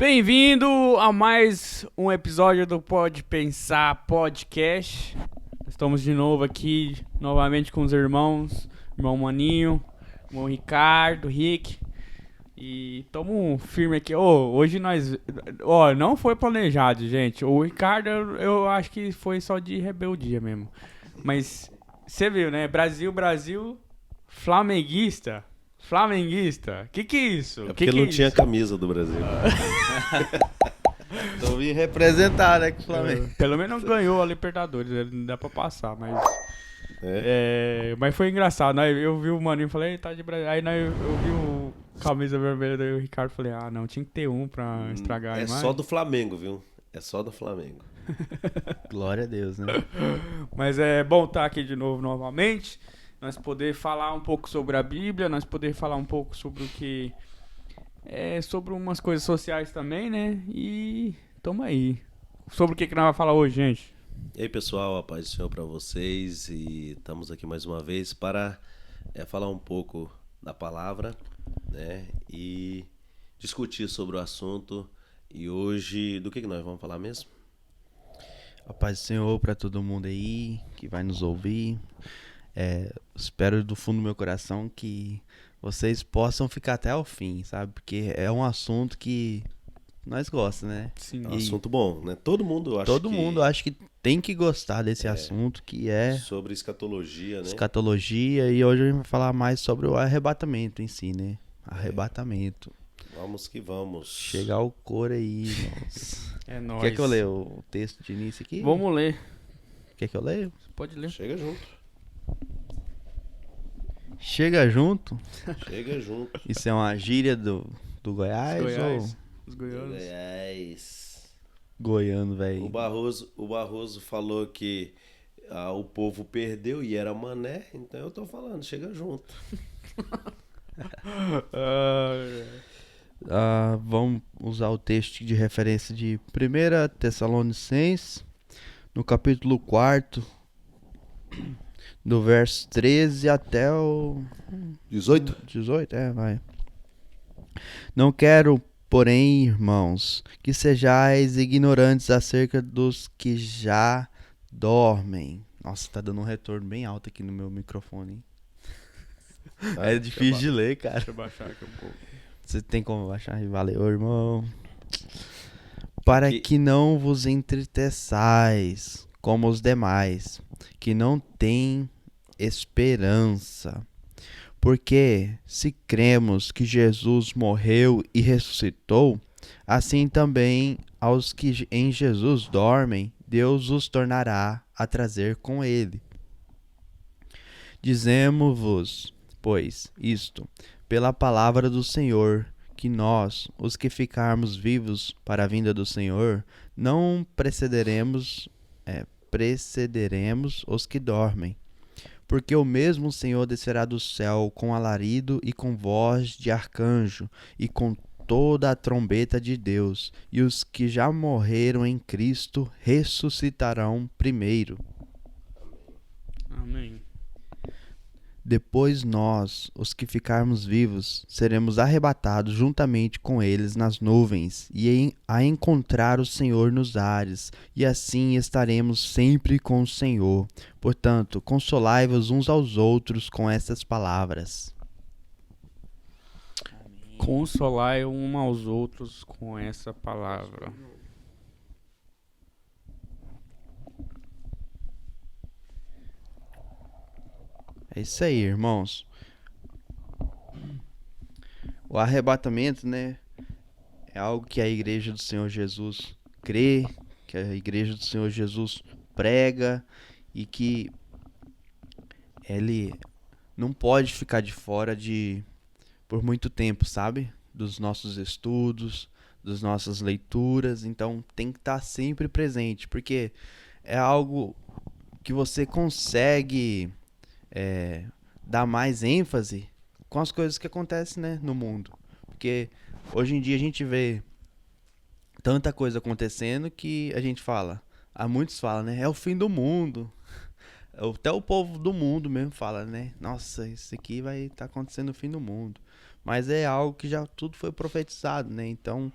Bem-vindo a mais um episódio do Pode Pensar Podcast. Estamos de novo aqui, novamente com os irmãos, irmão Maninho, irmão Ricardo, Rick. E tamo firme aqui. Hoje nós... não foi planejado, gente. O Ricardo, eu acho que foi só de rebeldia mesmo. Mas você viu, né? Brasil, flamenguista. Que é isso? É porque que não é tinha isso? camisa do Brasil. Então vim representar, né, com o Flamengo. Pelo menos ganhou a Libertadores, não dá pra passar, mas... mas foi engraçado, né? Eu vi o Maninho e falei, tá de Brasil. Aí eu vi o camisa vermelha do Ricardo e falei, não, tinha que ter um pra estragar a É imagem. só do Flamengo, viu? É só do Flamengo. Glória a Deus, né? Mas é bom estar aqui de novo, novamente. Nós poder falar um pouco sobre a Bíblia, nós poder falar um pouco sobre o que... sobre umas coisas sociais também, né? E tamo aí. Sobre o que nós vamos falar hoje, gente? E aí, pessoal, a paz do Senhor para vocês. E estamos aqui mais uma vez para falar um pouco da palavra, né? E discutir sobre o assunto. E hoje, do que nós vamos falar mesmo? A paz do Senhor para todo mundo aí que vai nos ouvir. Espero do fundo do meu coração que vocês possam ficar até o fim, sabe? Porque é um assunto que nós gostamos, né? Sim. É um assunto bom, né? Todo mundo acha que tem que gostar desse assunto, que é sobre escatologia, né? escatologia. E hoje a gente vai falar mais sobre o arrebatamento em si, né? Arrebatamento. Vamos que vamos. Chegar o coro aí, irmãos. É nóis. Quer que eu leia o texto de início aqui? Vamos ler. Quer que eu leia? Pode ler. Chega junto. Chega junto? Chega junto. Isso é uma gíria do Goiás, Os goianos. Goiás. ou goiano, velho? O Barroso falou que o povo perdeu e era mané, então eu tô falando, chega junto. Vamos usar o texto de referência de 1 Tessalonicenses, no capítulo 4, do verso 13 até o 18? 18, vai. Não quero, porém, irmãos, que sejais ignorantes acerca dos que já dormem. Nossa, tá dando um retorno bem alto aqui no meu microfone, hein? É difícil de ler, cara. Deixa eu baixar aqui um pouco. Você tem como baixar? Valeu, irmão. Para que não vos entristeçais como os demais, que não têm esperança. Porque se cremos que Jesus morreu e ressuscitou, assim também aos que em Jesus dormem, Deus os tornará a trazer com ele. Dizemo-vos, pois, isto, pela palavra do Senhor, que nós, os que ficarmos vivos para a vinda do Senhor, não precederemos os que dormem. Porque o mesmo Senhor descerá do céu com alarido e com voz de arcanjo e com toda a trombeta de Deus, e os que já morreram em Cristo ressuscitarão primeiro. Amém. Depois nós, os que ficarmos vivos, seremos arrebatados juntamente com eles nas nuvens e a encontrar o Senhor nos ares, e assim estaremos sempre com o Senhor. Portanto, consolai-vos uns aos outros com estas palavras. Consolai um aos outros com essa palavra. É isso aí, irmãos. O arrebatamento, né, é algo que a igreja do Senhor Jesus crê, que a igreja do Senhor Jesus prega e que ele não pode ficar de fora por muito tempo, sabe? Dos nossos estudos, das nossas leituras. Então tem que estar sempre presente, porque é algo que você consegue dar mais ênfase com as coisas que acontecem, né, no mundo. Porque hoje em dia a gente vê tanta coisa acontecendo que a gente fala, muitos falam, né, é o fim do mundo. Até o povo do mundo mesmo fala, né, nossa, isso aqui vai estar acontecendo o fim do mundo. Mas é algo que já tudo foi profetizado, né, então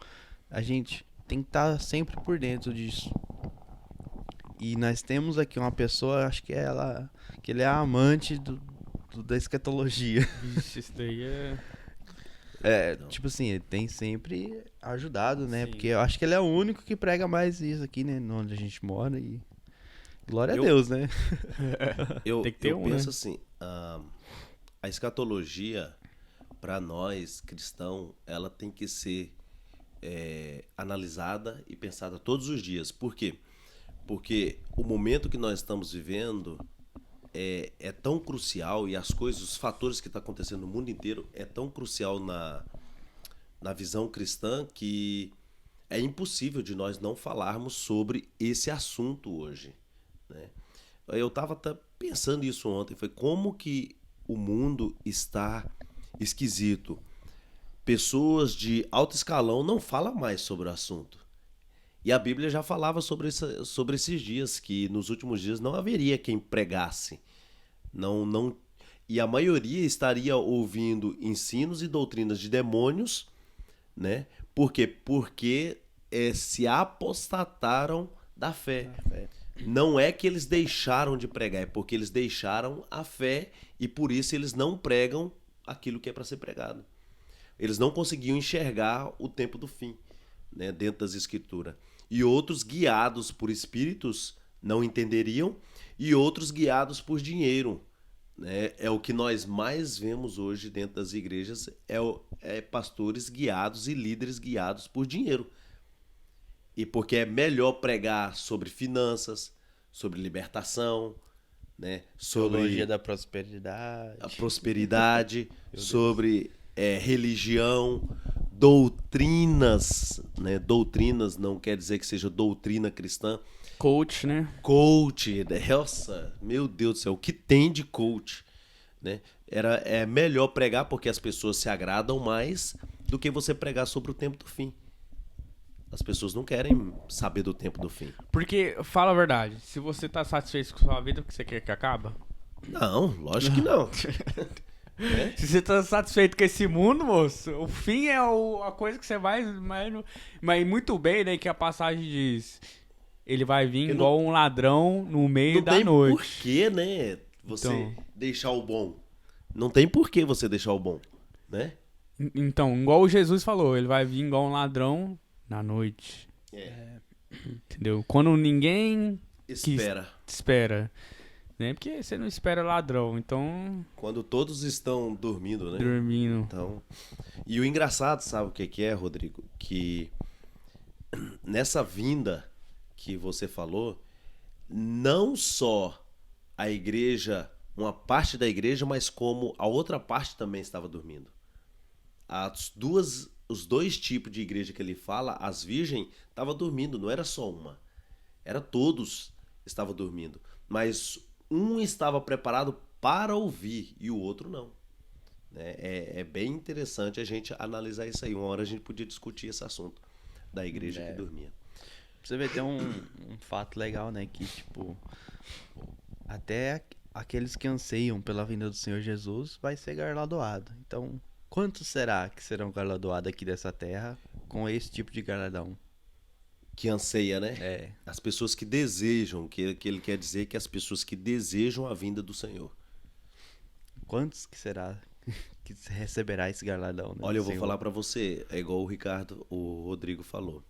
a gente tem que estar sempre por dentro disso. E nós temos aqui uma pessoa, acho que ele é a amante da escatologia. Vixe, isso daí é... Tipo assim, ele tem sempre ajudado, né? Sim. Porque eu acho que ele é o único que prega mais isso aqui, né? Onde a gente mora e... Glória Eu- a Deus, né? Tem que ter eu um, penso né? assim, a escatologia, para nós cristãos, ela tem que ser analisada e pensada todos os dias. Por quê? Porque o momento que nós estamos vivendo é tão crucial, e as coisas, os fatores que estão acontecendo no mundo inteiro é tão crucial na visão cristã, que é impossível de nós não falarmos sobre esse assunto hoje, né? Eu estava até pensando isso ontem, foi como que o mundo está esquisito. Pessoas de alto escalão não falam mais sobre o assunto. E a Bíblia já falava sobre esses dias, que nos últimos dias não haveria quem pregasse. Não, e a maioria estaria ouvindo ensinos e doutrinas de demônios, né? Por quê? Porque se apostataram da fé. Não é que eles deixaram de pregar, é porque eles deixaram a fé e por isso eles não pregam aquilo que é para ser pregado. Eles não conseguiam enxergar o tempo do fim, né, dentro das escrituras. E outros guiados por espíritos não entenderiam, e outros guiados por dinheiro, né? É o que nós mais vemos hoje dentro das igrejas, é pastores guiados e líderes guiados por dinheiro. E porque é melhor pregar sobre finanças, sobre libertação, né? Sobre Teologia da prosperidade. a prosperidade, sobre religião, doutrinas, né? Doutrinas não quer dizer que seja doutrina cristã. Coach, né? Coach, nossa, meu Deus do céu, o que tem de coach, né? É melhor pregar porque as pessoas se agradam mais do que você pregar sobre o tempo do fim. As pessoas não querem saber do tempo do fim. Porque, fala a verdade, se você tá satisfeito com a sua vida, o que você quer que acaba? Não, lógico que não. Se você tá satisfeito com esse mundo, moço, o fim é a coisa que você vai... Mas muito bem, né, que a passagem diz... Ele vai vir igual um ladrão no meio Não da tem noite. porquê, né, você Então. deixar o bom. Não tem porquê você deixar o bom, né? Então, igual Jesus falou, ele vai vir igual um ladrão na noite. Entendeu? Quando ninguém Espera. espera. Né? Porque você não espera ladrão, então... Quando todos estão dormindo, né? Dormindo. Então, e o engraçado, sabe o que é, Rodrigo? Que nessa vinda que você falou, não só a igreja, uma parte da igreja, mas como a outra parte também estava dormindo. Os dois tipos de igreja que ele fala, as virgens estavam dormindo, não era só uma. Era todos estavam dormindo. Mas um estava preparado para ouvir e o outro não. É bem interessante a gente analisar isso aí. Uma hora a gente podia discutir esse assunto da igreja que dormia. Você vê, tem um fato legal, né? Que, tipo, até aqueles que anseiam pela vinda do Senhor Jesus vai ser galardoado. Então, quantos será que serão galardoados aqui dessa terra com esse tipo de galardão? Que anseia, né? É. As pessoas que desejam, que ele quer dizer que as pessoas que desejam a vinda do Senhor. Quantos que será que receberá esse galardão? Né, Olha, eu vou Senhor? falar pra você, é igual o Rodrigo falou.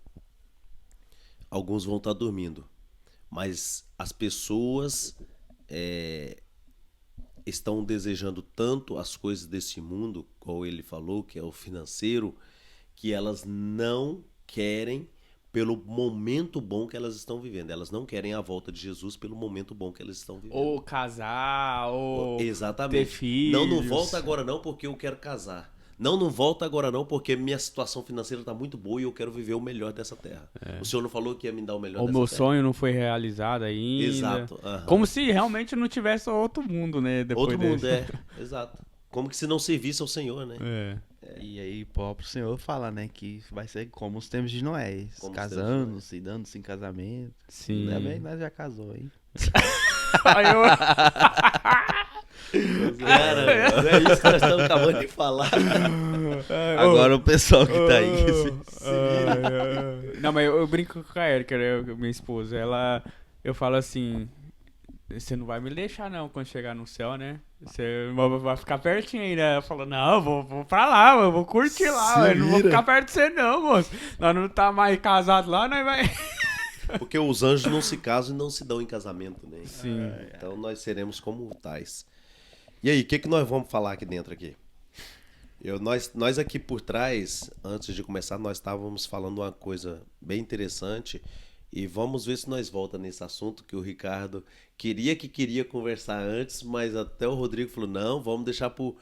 Alguns vão estar dormindo, mas as pessoas estão desejando tanto as coisas desse mundo, como ele falou, que é o financeiro, que elas não querem pelo momento bom que elas estão vivendo. Elas não querem a volta de Jesus pelo momento bom que elas estão vivendo. Ou casar, ou Exatamente. ter filhos. Não volta agora não porque eu quero casar. Não volta agora não porque minha situação financeira está muito boa e eu quero viver o melhor dessa terra. O Senhor não falou que ia me dar o melhor O dessa meu terra? sonho não foi realizado ainda. Exato. aham. Como se realmente não tivesse outro mundo, né? Depois Outro mundo, desse. exato. Como que se não servisse ao Senhor, né? E aí o próprio Senhor fala, né, que vai ser como os tempos de Noé, Como os casando-se, dando-se em casamento. Sim. Ainda bem que nós já casou, hein? Aí eu- Cara, não é isso que nós estamos acabando de falar. Agora o pessoal que tá aí. Não, mas eu brinco com a Erika, né, minha esposa. Eu falo assim: você não vai me deixar, não, quando chegar no céu, né? Você vai ficar pertinho aí, né? Eu falo: não, eu vou pra lá, eu vou curtir lá, eu não vou ficar perto de você, não, moço. Nós não tá mais casados lá, nós vai. Porque os anjos não se casam e não se dão em casamento, né? Sim. Então nós seremos como tais. E aí, o que nós vamos falar aqui dentro aqui? Nós aqui por trás, antes de começar, nós estávamos falando uma coisa bem interessante e vamos ver se nós volta nesse assunto que o Ricardo queria conversar antes, mas até o Rodrigo falou, não, vamos deixar pro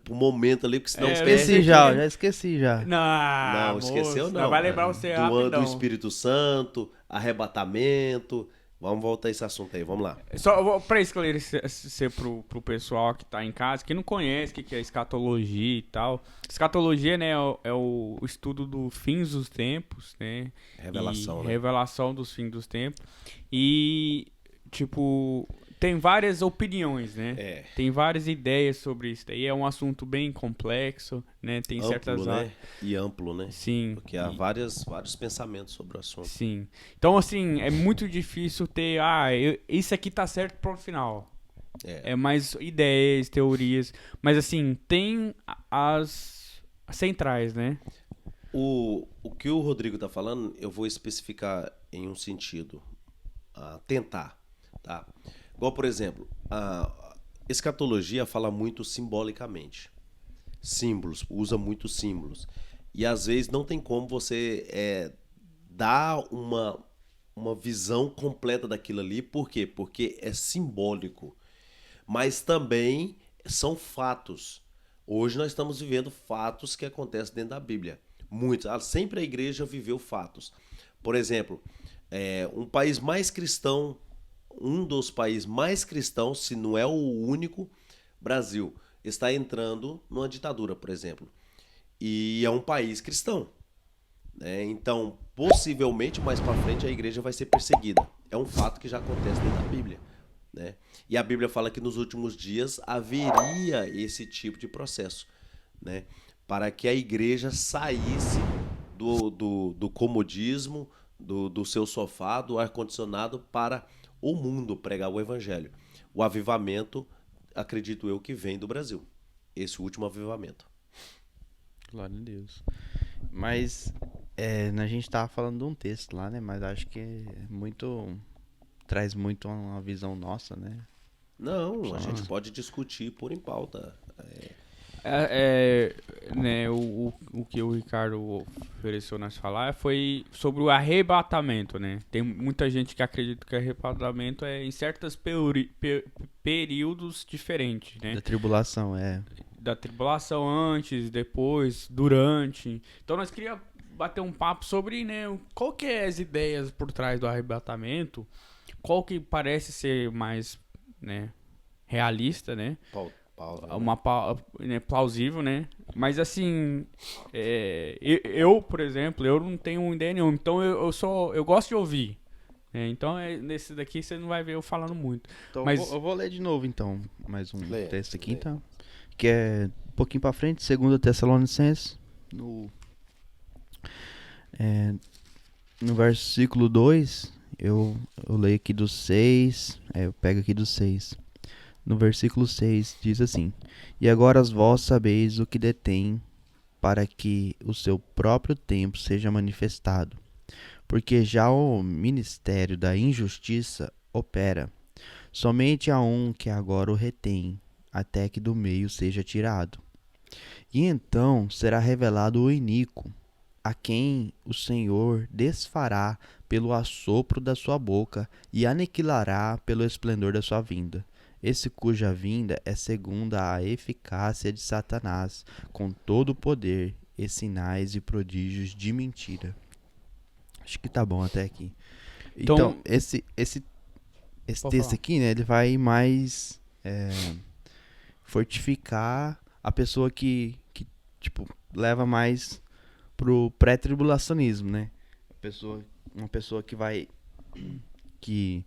momento ali, porque senão Esqueci já esqueci já. Não, esqueceu não. Vai lembrar você do rapidão. Espírito Santo, arrebatamento. Vamos voltar a esse assunto aí, vamos lá. Só pra esclarecer pro pessoal que tá em casa, que não conhece o que é escatologia e tal. Escatologia, né, é o estudo dos fins dos tempos, né? Revelação, né? Revelação dos fins dos tempos. E, tipo, tem várias opiniões, né? Tem várias ideias sobre isso daí. É um assunto bem complexo, né? Tem amplo, certas né? áreas. E amplo, né? Sim. Porque há vários pensamentos sobre o assunto. Sim. Então, assim, é muito difícil ter... isso aqui tá certo pro final. É mais ideias, teorias. Mas, assim, tem as centrais, né? O que o Rodrigo tá falando, eu vou especificar em um sentido. Tentar, tá? Igual, por exemplo, a escatologia fala muito simbolicamente. Símbolos, usa muito símbolos. E às vezes não tem como você dar uma visão completa daquilo ali. Por quê? Porque é simbólico. Mas também são fatos. Hoje nós estamos vivendo fatos que acontecem dentro da Bíblia. Muitos. Sempre a igreja viveu fatos. Por exemplo, um país mais cristão, um dos países mais cristãos, se não é o único, Brasil, está entrando numa ditadura, por exemplo. E é um país cristão. Né? Então, possivelmente, mais para frente, a igreja vai ser perseguida. É um fato que já acontece dentro da Bíblia. Né? E a Bíblia fala que nos últimos dias haveria esse tipo de processo. Né? Para que a igreja saísse do comodismo, do seu sofá, do ar-condicionado, para o mundo pregar o evangelho. O avivamento, acredito eu, que vem do Brasil. Esse último avivamento. Glória a Deus. Mas a gente tava falando de um texto lá, né? Mas acho que traz muito uma visão nossa, né? Não, a gente pode discutir por em pauta. Né, o que o Ricardo ofereceu nós falar foi sobre o arrebatamento, né? Tem muita gente que acredita que o arrebatamento é em certos períodos diferentes, né? Da tribulação, Da tribulação antes, depois, durante. Então nós queríamos bater um papo sobre, né, qual que é as ideias por trás do arrebatamento, qual que parece ser mais, né, realista, né? Plausível, né? Mas assim, eu, por exemplo, eu não tenho ideia nenhuma. Então eu gosto de ouvir. Então nesse daqui você não vai ver eu falando muito. Então mas eu vou ler de novo então, mais um texto aqui, então. Que é um pouquinho pra frente, 2 Tessalonicenses, no versículo 2, eu leio aqui do 6, eu pego aqui do 6. No versículo 6 diz assim: E agora vós sabeis o que detém, para que o seu próprio tempo seja manifestado. Porque já o ministério da injustiça opera. Somente há um que agora o retém, até que do meio seja tirado. E então será revelado o iníquo, a quem o Senhor desfará pelo assopro da sua boca e aniquilará pelo esplendor da sua vinda. Esse cuja vinda é segundo a eficácia de Satanás, com todo o poder e sinais e prodígios de mentira. Acho que tá bom até aqui. Então esse texto aqui, né, ele vai mais fortificar a pessoa que tipo, leva mais pro pré-tribulacionismo, né? Uma pessoa que vai que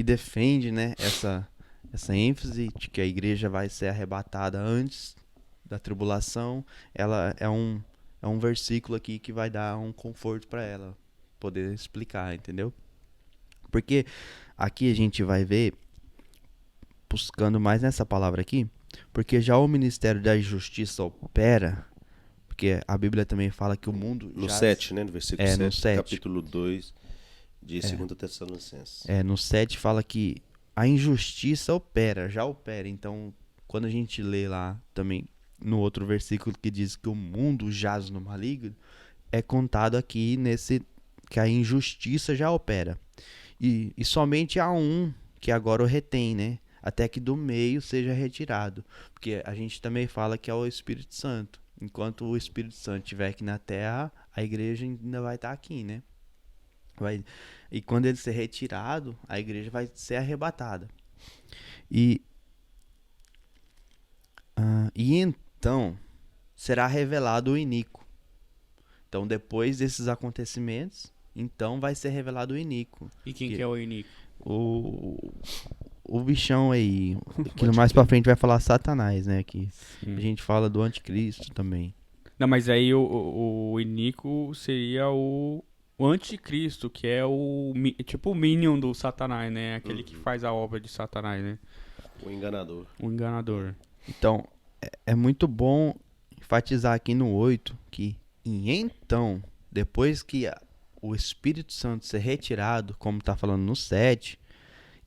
defende, né, essa ênfase de que a igreja vai ser arrebatada antes da tribulação, ela é um versículo aqui que vai dar um conforto para ela poder explicar, entendeu? Porque aqui a gente vai ver, buscando mais nessa palavra aqui, porque já o ministério da justiça opera, porque a Bíblia também fala que o mundo No já... 7, né? No versículo 7, no 7. capítulo 2 de 2 Tessalonicenses. No 7 fala que a injustiça já opera. Então, quando a gente lê lá também no outro versículo que diz que o mundo jaz no maligno, é contado aqui nesse que a injustiça já opera. E somente há um que agora o retém, né? Até que do meio seja retirado. Porque a gente também fala que é o Espírito Santo. Enquanto o Espírito Santo estiver aqui na terra, a igreja ainda vai estar aqui, né? E quando ele ser retirado, a igreja vai ser arrebatada. E então será revelado o iníquo. Então, depois desses acontecimentos, então vai ser revelado o iníquo. E quem que é o iníquo? O bichão aí, que mais pra frente vai falar Satanás, né? Que a gente fala do anticristo também. Não, mas aí o iníquo seria o anticristo, que é tipo o minion do Satanás, né? Aquele que faz a obra de Satanás, né? O enganador. O enganador. Então, é muito bom enfatizar aqui no 8 que, e então, depois que o Espírito Santo ser retirado, como está falando no 7,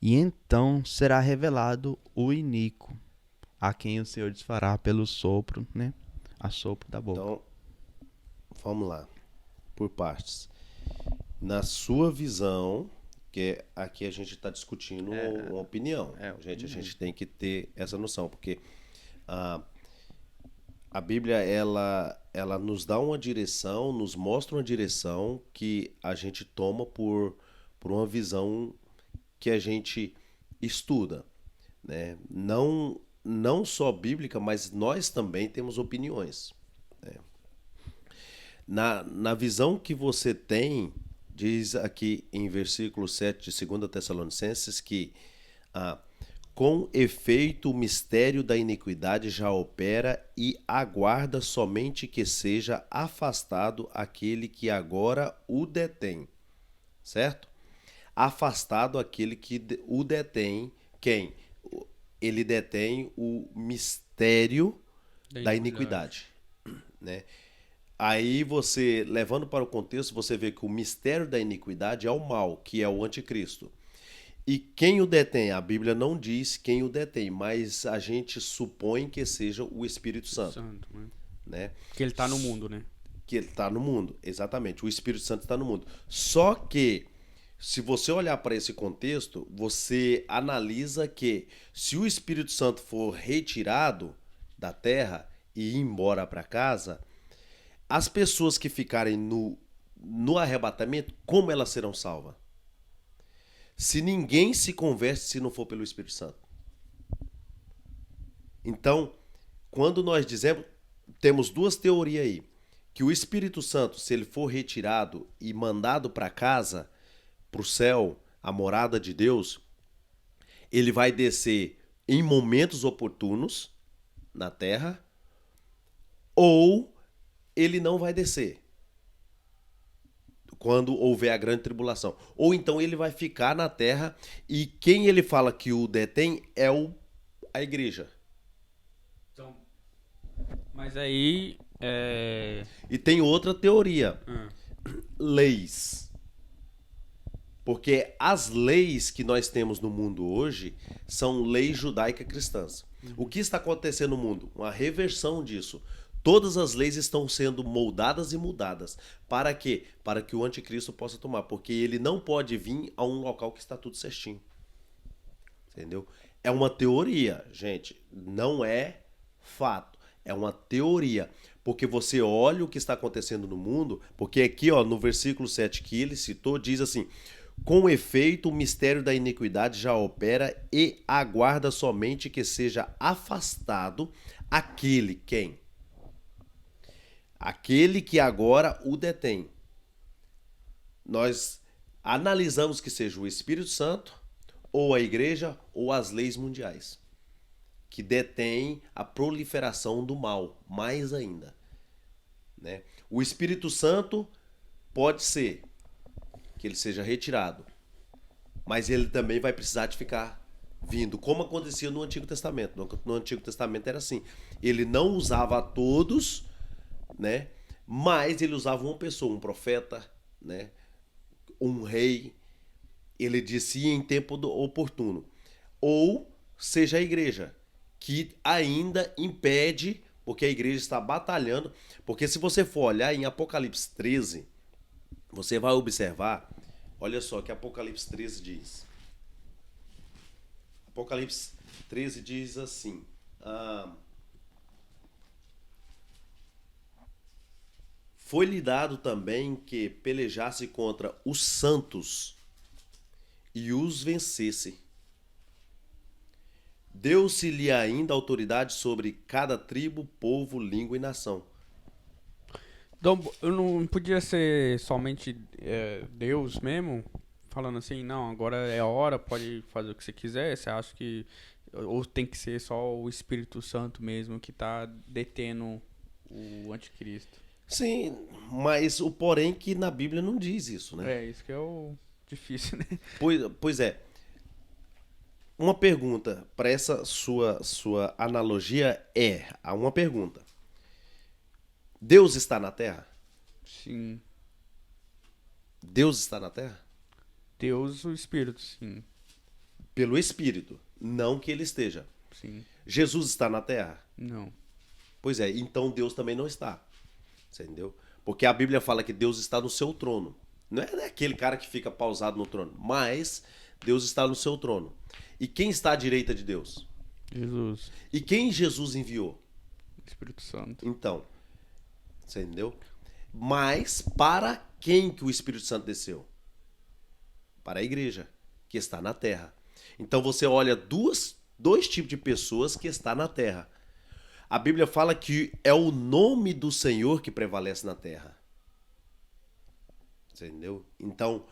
e então será revelado o iníquo, a quem o Senhor desfará pelo sopro, né? A sopro da boca. Então, vamos lá, por partes. Na sua visão, que aqui a gente está discutindo uma opinião. A gente tem que ter essa noção, porque a Bíblia ela nos dá uma direção, nos mostra uma direção que a gente toma por uma visão que a gente estuda, né? Não só bíblica, mas nós também temos opiniões, né? Na visão que você tem, diz aqui em versículo 7 de 2 Tessalonicenses que com efeito o mistério da iniquidade já opera e aguarda somente que seja afastado aquele que agora o detém. Certo? Afastado aquele que o detém. Quem? Ele detém o mistério da iniquidade. Né? Aí você, levando para o contexto, você vê que o mistério da iniquidade é o mal, que é o anticristo. E quem o detém? A Bíblia não diz quem o detém, mas a gente supõe que seja o Espírito Santo. Né? Que ele está no mundo, né? Que ele está no mundo, exatamente. O Espírito Santo está no mundo. Só que, se você olhar para esse contexto, você analisa que se o Espírito Santo for retirado da terra e ir embora para casa, as pessoas que ficarem no arrebatamento, como elas serão salvas? Se ninguém se converte se não for pelo Espírito Santo. Então, quando nós dizemos, temos duas teorias aí, que o Espírito Santo, se ele for retirado e mandado para casa, para o céu, a morada de Deus, ele vai descer em momentos oportunos na terra, ou ele não vai descer quando houver a grande tribulação. Ou então ele vai ficar na terra e quem ele fala que o detém é a igreja. Então, mas aí... E tem outra teoria. Leis. Porque as leis que nós temos no mundo hoje são leis judaica-cristãs. O que está acontecendo no mundo? Uma reversão disso. Todas as leis estão sendo moldadas e mudadas. Para quê? Para que o anticristo possa tomar. Porque ele não pode vir a um local que está tudo certinho. Entendeu? É uma teoria, gente. Não é fato. É uma teoria. Porque você olha o que está acontecendo no mundo. Porque aqui, ó, no versículo 7 que ele citou, diz assim: com efeito, o mistério da iniquidade já opera e aguarda somente que seja afastado aquele, quem? Aquele que agora o detém. Nós analisamos que seja o Espírito Santo, ou a igreja, ou as leis mundiais. que detém a proliferação do mal, mais ainda, né? O Espírito Santo pode ser que ele seja retirado, mas ele também vai precisar de ficar vindo, como acontecia no Antigo Testamento. No Antigo Testamento era assim, ele não usava a todos, né? Mas ele usava uma pessoa, um profeta, né? Um rei. Ele disse em tempo oportuno. Ou seja a igreja, que ainda impede, porque a igreja está batalhando. Porque se você for olhar em Apocalipse 13, você vai observar, olha só o que Apocalipse 13 diz. Apocalipse 13 diz assim: foi-lhe dado também que pelejasse contra os santos e os vencesse. Deu-se-lhe ainda autoridade sobre cada tribo, povo, língua e nação. Então, eu não podia ser somente Deus mesmo, falando assim, não, agora é a hora, pode fazer o que você quiser. Você acha que ou tem que ser só o Espírito Santo mesmo que tá detendo o anticristo? Sim, mas o porém que na Bíblia não diz isso, né? É, isso que é o difícil, né? Pois é. Uma pergunta para essa sua analogia há uma pergunta. Deus está na Terra? Sim. Deus está na Terra? Deus, o Espírito, sim. Pelo Espírito, não que ele esteja. Sim. Jesus está na Terra? Não. Pois é, então Deus também não está. Você entendeu? Porque a Bíblia fala que Deus está no seu trono. Não é aquele cara que fica pausado no trono, mas Deus está no seu trono. E quem está à direita de Deus? Jesus. E quem Jesus enviou? Espírito Santo. Então, você entendeu? Mas para quem que o Espírito Santo desceu? Para a igreja, que está na terra. Então você olha dois tipos de pessoas que está na terra. A Bíblia fala que é o nome do Senhor que prevalece na terra. Você entendeu? Então,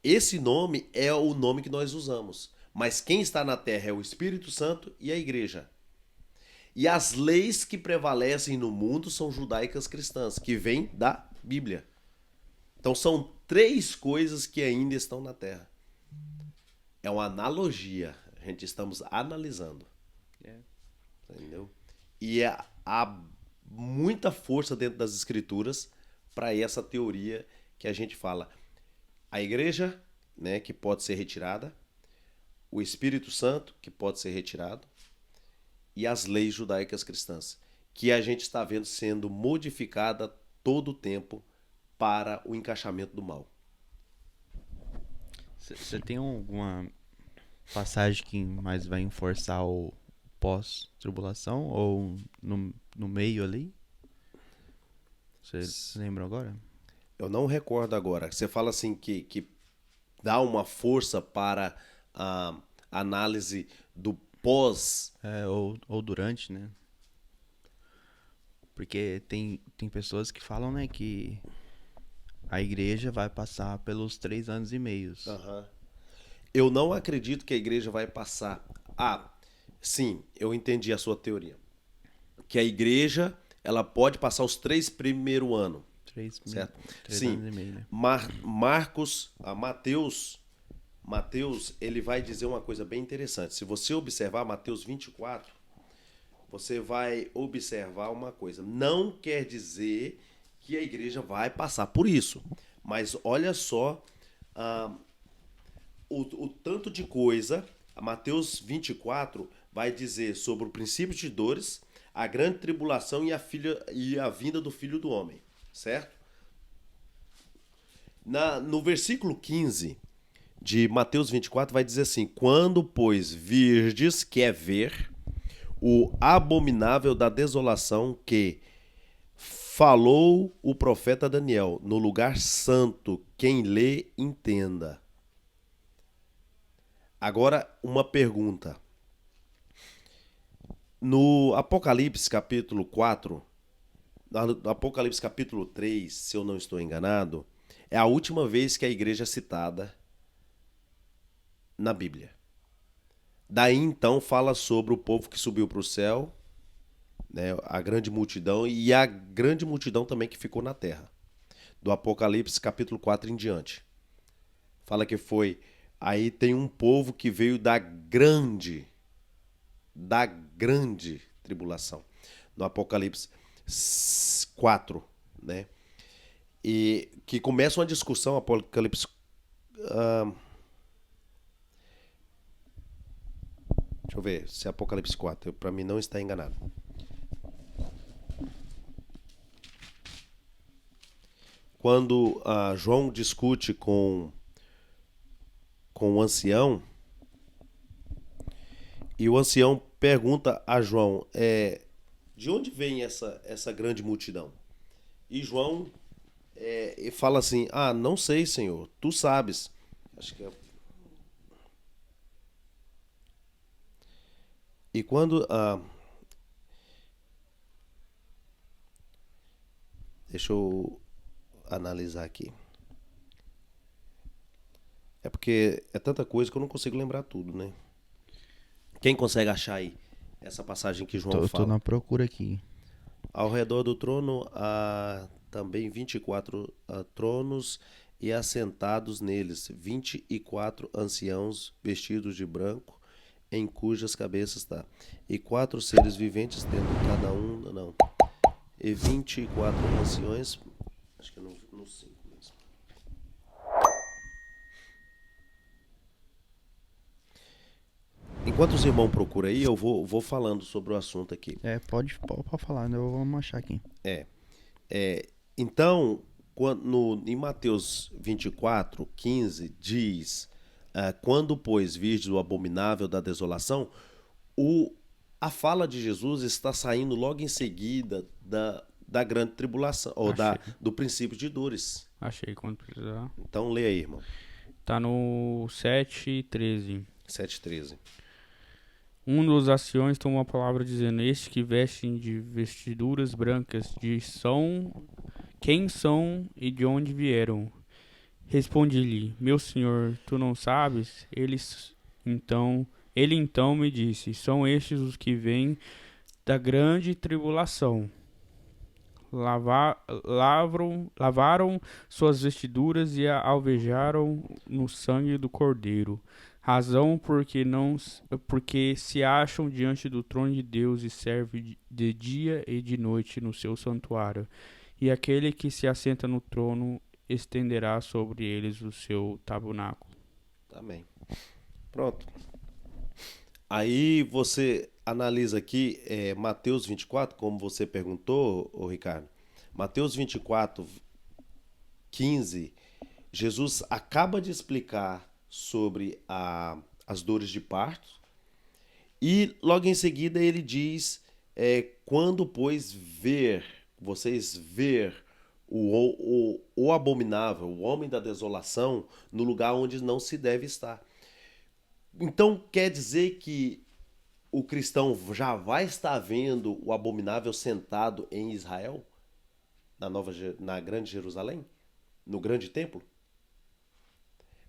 esse nome é o nome que nós usamos. Mas quem está na terra é o Espírito Santo e a igreja. E as leis que prevalecem no mundo são judaicas cristãs, que vêm da Bíblia. Então são 3 coisas que ainda estão na terra. É uma analogia. A gente estamos analisando. Entendeu? E há muita força dentro das escrituras para essa teoria que a gente fala. A igreja, né, que pode ser retirada, o Espírito Santo, que pode ser retirado, e as leis judaicas cristãs, que a gente está vendo sendo modificada todo o tempo para o encaixamento do mal. Você tem alguma passagem que mais vai enforçar o pós-tribulação ou no meio ali? Você lembra agora? Eu não recordo agora. Você fala assim que dá uma força para a análise do pós. Ou durante, né? Porque tem pessoas que falam, né, que a igreja vai passar pelos 3 anos e meio. Uhum. Eu não acredito que a igreja vai passar. Sim, eu entendi a sua teoria. Que a igreja, ela pode passar os 3 primeiros anos. Certo? 3 Sim. anos e meio, né? Mateus, ele vai dizer uma coisa bem interessante. Se você observar Mateus 24, você vai observar uma coisa. Não quer dizer que a igreja vai passar por isso. Mas olha só o tanto de coisa. Mateus 24 vai dizer sobre o princípio de dores, a grande tribulação e a vinda do Filho do Homem. Certo? No versículo 15 de Mateus 24 vai dizer assim: quando, pois, virdes, que é ver, o abominável da desolação que falou o profeta Daniel no lugar santo, quem lê, entenda. Agora, uma pergunta. No Apocalipse capítulo 4, no Apocalipse capítulo 3, se eu não estou enganado, é a última vez que a igreja é citada na Bíblia. Daí então fala sobre o povo que subiu para o céu, né, a grande multidão e a grande multidão também que ficou na terra. Do Apocalipse capítulo 4 em diante. Fala que foi. Aí tem um povo que veio da grande tribulação. No Apocalipse 4, né? E que começa uma discussão, Apocalipse. Deixa eu ver se é Apocalipse 4, para mim não está enganado. Quando João discute com o ancião, e o ancião pergunta a João, de onde vem essa grande multidão? E João fala assim, não sei, Senhor, tu sabes. Acho que é. E quando... deixa eu analisar aqui. É porque é tanta coisa que eu não consigo lembrar tudo, né? Quem consegue achar aí essa passagem que João Tô fala? na procura aqui. Ao redor do trono há também 24 tronos e assentados neles 24 anciãos vestidos de branco, em cujas cabeças está. E 4 seres viventes tendo cada um... Não. E 24 anciões... Acho que no 5 mesmo. Enquanto os irmãos procuram aí, eu vou falando sobre o assunto aqui. Pode falar, né? Vamos achar aqui. Então, em Mateus 24, 15, diz: quando, pois, virdes o abominável da desolação, a fala de Jesus está saindo logo em seguida da grande tribulação, ou do princípio de dores. Achei quando precisar. Então, lê aí, irmão. Tá no 7:13. 7:13. Um dos anciões tomou a palavra dizendo: Estes que vestem de vestiduras brancas, quem são e de onde vieram? Respondi-lhe: Meu senhor, tu não sabes? Ele então me disse: São estes os que vêm da grande tribulação. Lavaram suas vestiduras e a alvejaram no sangue do Cordeiro. Razão porque se acham diante do trono de Deus e servem de dia e de noite no seu santuário. E aquele que se assenta no trono estenderá sobre eles o seu tabernáculo. Amém. Pronto. Aí você analisa aqui Mateus 24, como você perguntou, Ricardo. Mateus 24, 15, Jesus acaba de explicar sobre as dores de parto e logo em seguida ele diz, quando pois vocês ver o abominável, o homem da desolação, no lugar onde não se deve estar. Então quer dizer que o cristão já vai estar vendo o abominável sentado em Israel? Na grande Jerusalém? No grande templo?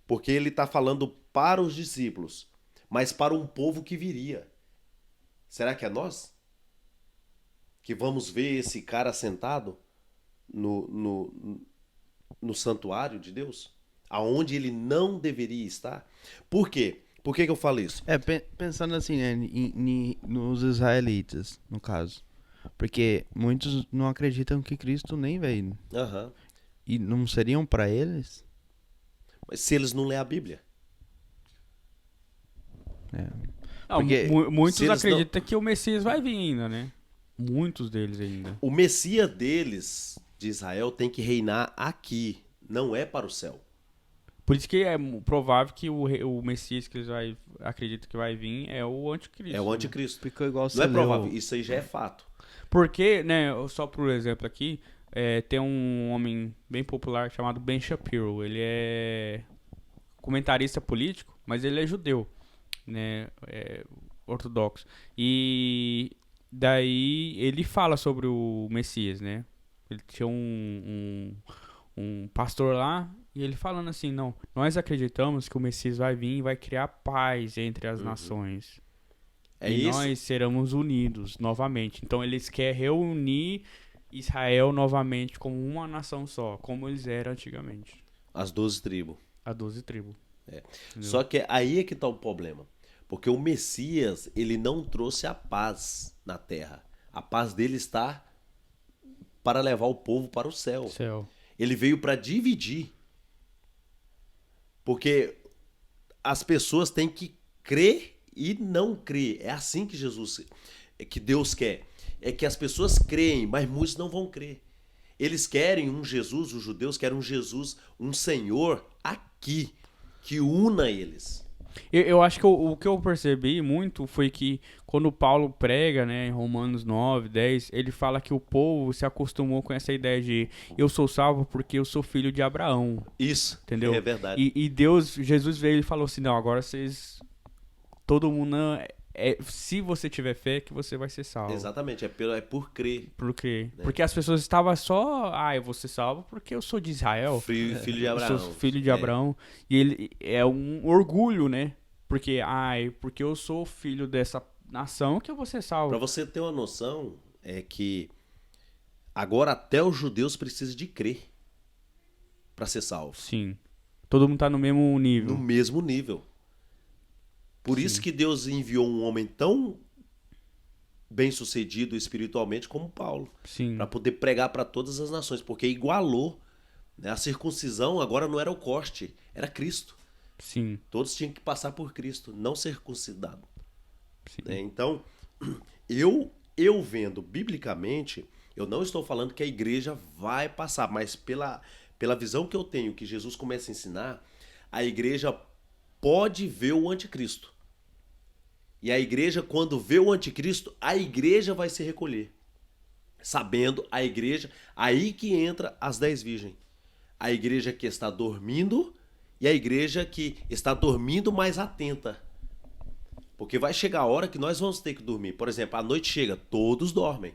Porque ele está falando para os discípulos, mas para um povo que viria. Será que é nós? Que vamos ver esse cara sentado no santuário de Deus? Aonde ele não deveria estar? Por quê? Por que eu falo isso? Pensando assim, né, nos israelitas, no caso. Porque muitos não acreditam que Cristo nem veio. Uhum. E não seriam para eles? Mas se eles não lêem a Bíblia? Muitos acreditam que o Messias vai vir ainda, né? Muitos deles ainda. O Messias deles, de Israel, tem que reinar aqui. Não é para o céu. Por isso que é provável que o Messias que eles acreditam que vai vir é o anticristo. É o anticristo. Né? Ficou igual não é provável, isso aí já é fato. Porque, né, só por exemplo aqui, tem um homem bem popular chamado Ben Shapiro. Ele é comentarista político, mas ele é judeu, né, ortodoxo. E daí ele fala sobre o Messias, né? Ele tinha um um pastor lá, e ele falando assim, não, nós acreditamos que o Messias vai vir e vai criar paz entre as nações. É E isso? nós seremos unidos novamente. Então eles querem reunir Israel novamente como uma nação só, como eles eram antigamente. As 12 tribos. A 12 tribos. É. Entendeu? Só que aí é que tá o problema. Porque o Messias, ele não trouxe a paz na terra. A paz dele está para levar o povo para o céu. Céu. Ele veio para dividir. Porque as pessoas têm que crer e não crer. É assim que que Deus quer. É que as pessoas creem, mas muitos não vão crer. Eles querem um Jesus, os judeus querem um Jesus, um Senhor aqui, que una eles. Eu acho que o que eu percebi muito foi que quando Paulo prega, né, em Romanos 9, 10, ele fala que o povo se acostumou com essa ideia de eu sou salvo porque eu sou filho de Abraão, Isso, entendeu? é verdade. E Deus, Jesus veio e falou assim, não, agora vocês, todo mundo, não, se você tiver fé que você vai ser salvo. Exatamente, é por crer. Porque as pessoas estavam só, eu vou ser salvo porque eu sou de Israel. Filho de Eu Abraão. sou filho de É. Abraão. E ele é um orgulho, né? Porque, porque eu sou filho dessa nação que eu vou ser salvo. Para você ter uma noção, é que agora até os judeus precisam de crer para ser salvos. Sim. Todo mundo tá no mesmo nível. No mesmo nível. Por isso que Deus enviou um homem tão bem-sucedido espiritualmente como Paulo, Sim. para poder pregar para todas as nações, porque igualou, né? A circuncisão agora não era o corte, era Cristo. Sim. Todos tinham que passar por Cristo, não circuncidado. Sim. Né? Então, eu vendo biblicamente, eu não estou falando que a igreja vai passar, mas pela visão que eu tenho, que Jesus começa a ensinar, a igreja pode ver o anticristo. E a igreja, quando vê o anticristo, a igreja vai se recolher. Sabendo a igreja, aí que entra as 10 virgens. A igreja que está dormindo e a igreja que está dormindo mais atenta. Porque vai chegar a hora que nós vamos ter que dormir. Por exemplo, a noite chega, todos dormem.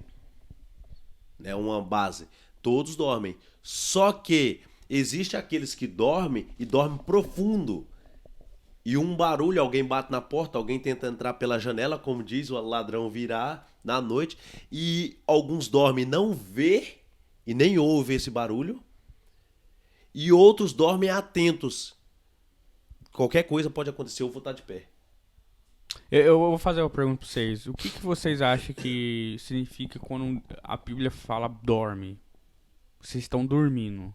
É uma base. Todos dormem. Só que existe aqueles que dormem e dormem profundo. E um barulho, alguém bate na porta, alguém tenta entrar pela janela, como diz, o ladrão virá na noite. E alguns dormem e não vê e nem ouve esse barulho. E outros dormem atentos. Qualquer coisa pode acontecer, eu vou estar de pé. Eu vou fazer uma pergunta pra vocês. O que vocês acham que significa quando a Bíblia fala dorme? Vocês estão dormindo.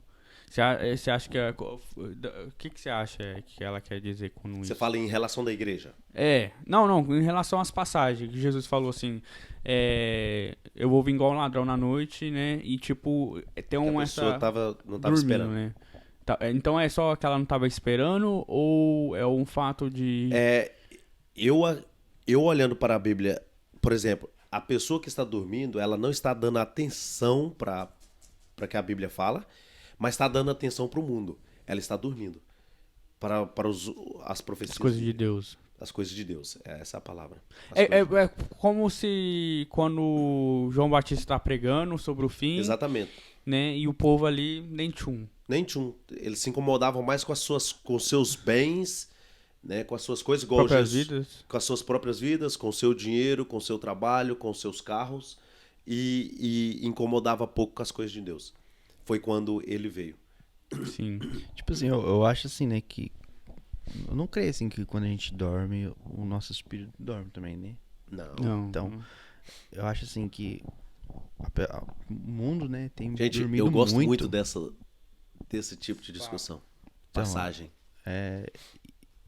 Você acha que... O que você acha que ela quer dizer com isso? Você fala em relação da igreja. Não, em relação às passagens, que Jesus falou assim, eu vou vir igual um ladrão na noite, né, e tipo, tem A pessoa não estava esperando. né. Então é só que ela não estava esperando, ou é um fato de... Eu olhando para a Bíblia, por exemplo, a pessoa que está dormindo, ela não está dando atenção para que a Bíblia fala, mas está dando atenção para o mundo. Ela está dormindo. Para as profecias. As coisas de Deus. As coisas de Deus. É essa a palavra. É como se quando João Batista está pregando sobre o fim, Exatamente. né, e o povo ali nem tchum. Nem tchum. Eles se incomodavam mais com os seus bens, né, com as suas coisas, igual Vidas. com as suas próprias vidas, com o seu dinheiro, com o seu trabalho, com os seus carros, e incomodava pouco com as coisas de Deus. Foi quando ele veio. Sim. Tipo assim, eu acho assim, né, que... Eu não creio, assim, que quando a gente dorme, o nosso espírito dorme também, né? Não. Então, eu acho assim que o mundo, né, tem Gente, dormido eu gosto muito muito desse tipo de discussão. Então, Passagem.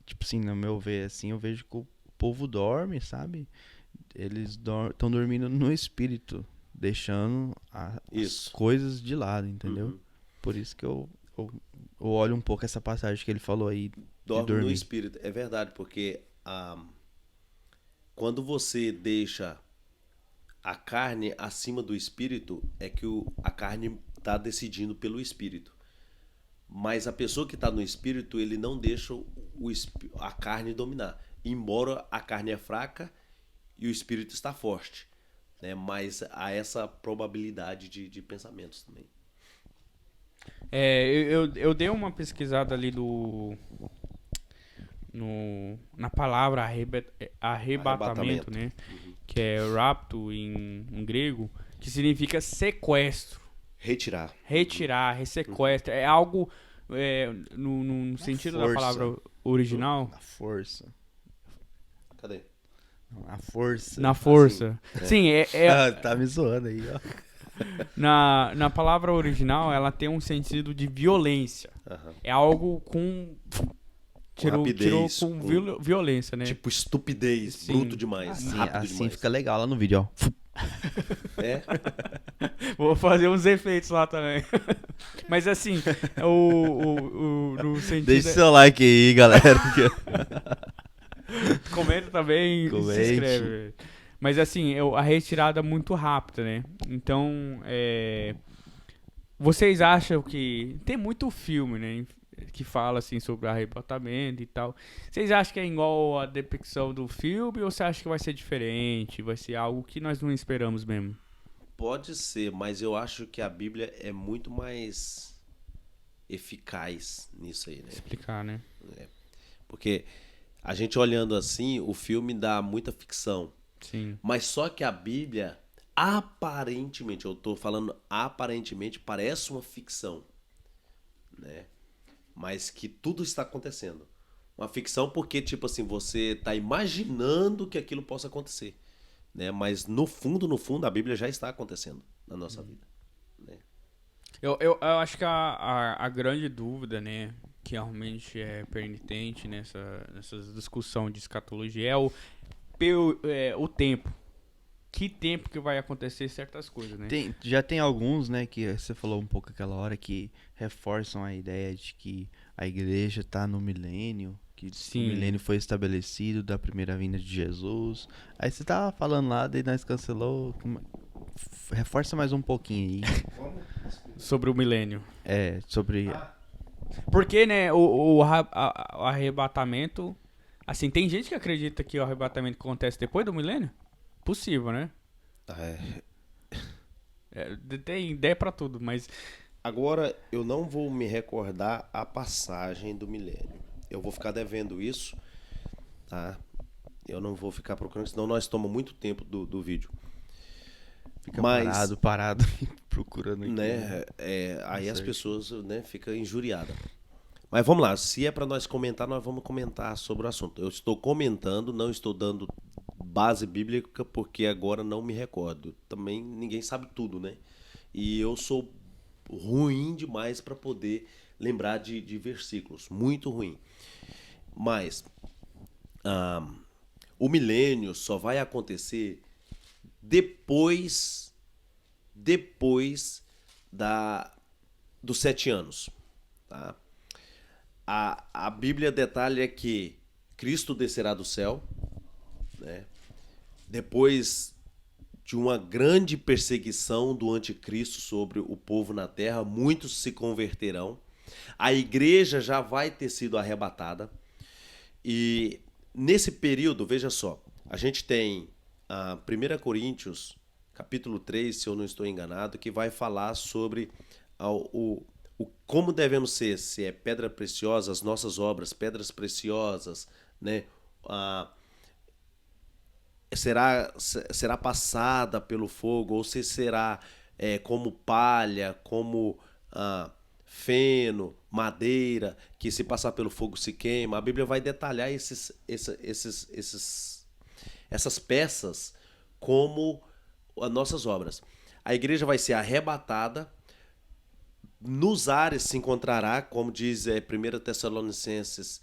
Tipo assim, no meu ver, assim, eu vejo que o povo dorme, sabe? Eles estão dormindo no espírito, deixando as Isso. coisas de lado, entendeu? Uhum. Por isso que eu olho um pouco essa passagem que ele falou aí. Dorme no espírito. É verdade, porque quando você deixa a carne acima do espírito, é que a carne está decidindo pelo espírito. Mas a pessoa que está no espírito, ele não deixa a carne dominar. Embora a carne é fraca e o espírito está forte, né? Mas há essa probabilidade de pensamentos também. Eu dei uma pesquisada ali na palavra arrebatamento, né? Que é rapto em grego, que significa sequestro. Retirar, sequestro. É algo no sentido da força. palavra original. Na força. Cadê? Na força. Na força. Sim, Tá me zoando aí, ó. na palavra original, ela tem um sentido de violência. Aham. É algo com... Tirou rapidez, com com- violência, né? Tipo estupidez, Sim. bruto demais, Assim, rápido assim demais. fica legal lá no vídeo, ó. É? Vou fazer uns efeitos lá também. Mas assim, no sentido... Deixa seu like aí, galera. Comenta também e se Comente. inscreve. Mas assim, a retirada é muito rápida, né? Então, vocês acham que... Tem muito filme, né? Que fala assim sobre arrebatamento e tal. Vocês acham que é igual a depicção do filme ou você acha que vai ser diferente? Vai ser algo que nós não esperamos mesmo? Pode ser, mas eu acho que a Bíblia é muito mais eficaz nisso aí, né? Explicar, né? Porque a gente olhando assim, o filme dá muita ficção. Sim. Mas só que a Bíblia, aparentemente, eu tô falando aparentemente, parece uma ficção, né? Mas que tudo está acontecendo. Uma ficção porque, tipo assim, você tá imaginando que aquilo possa acontecer, né? Mas no fundo, a Bíblia já está acontecendo na nossa vida, né? Eu acho que a grande dúvida, né, que realmente é permitente nessa discussão de escatologia é o tempo. Que tempo que vai acontecer certas coisas, né? Já tem alguns, né, que você falou um pouco aquela hora, que reforçam a ideia de que a igreja tá no milênio, que Sim. o milênio foi estabelecido da primeira vinda de Jesus. Aí você tava falando lá, daí nós cancelou. Reforça mais um pouquinho aí. Sobre o milênio. Sobre... Porque, né, o arrebatamento... Assim, tem gente que acredita que o arrebatamento acontece depois do milênio? Possível, né? Tem ideia pra tudo, mas... Agora, eu não vou me recordar a passagem do milênio. Eu vou ficar devendo isso, tá? Eu não vou ficar procurando, senão nós tomamos muito tempo do vídeo. Fica Mas, parado, procurando aqui. né? Aí as Certo. pessoas, né, ficam injuriadas. Mas vamos lá, se é para nós comentar, nós vamos comentar sobre o assunto. Eu estou comentando, não estou dando base bíblica, porque agora não me recordo. Também ninguém sabe tudo, né? E eu sou ruim demais para poder lembrar de versículos. Muito ruim. Mas o milênio só vai acontecer depois dos 7 anos. Tá? A Bíblia detalha que Cristo descerá do céu, né? Depois de uma grande perseguição do anticristo sobre o povo na terra, muitos se converterão. A igreja já vai ter sido arrebatada. E nesse período, veja só, a gente tem a 1 Coríntios, capítulo 3, se eu não estou enganado, que vai falar sobre como devemos ser, se é pedra preciosa, as nossas obras, pedras preciosas, né? Será passada pelo fogo, ou se será como palha, como feno, madeira, que se passar pelo fogo se queima. A Bíblia vai detalhar essas peças como as nossas obras. A igreja vai ser arrebatada, nos ares se encontrará, como diz 1 Tessalonicenses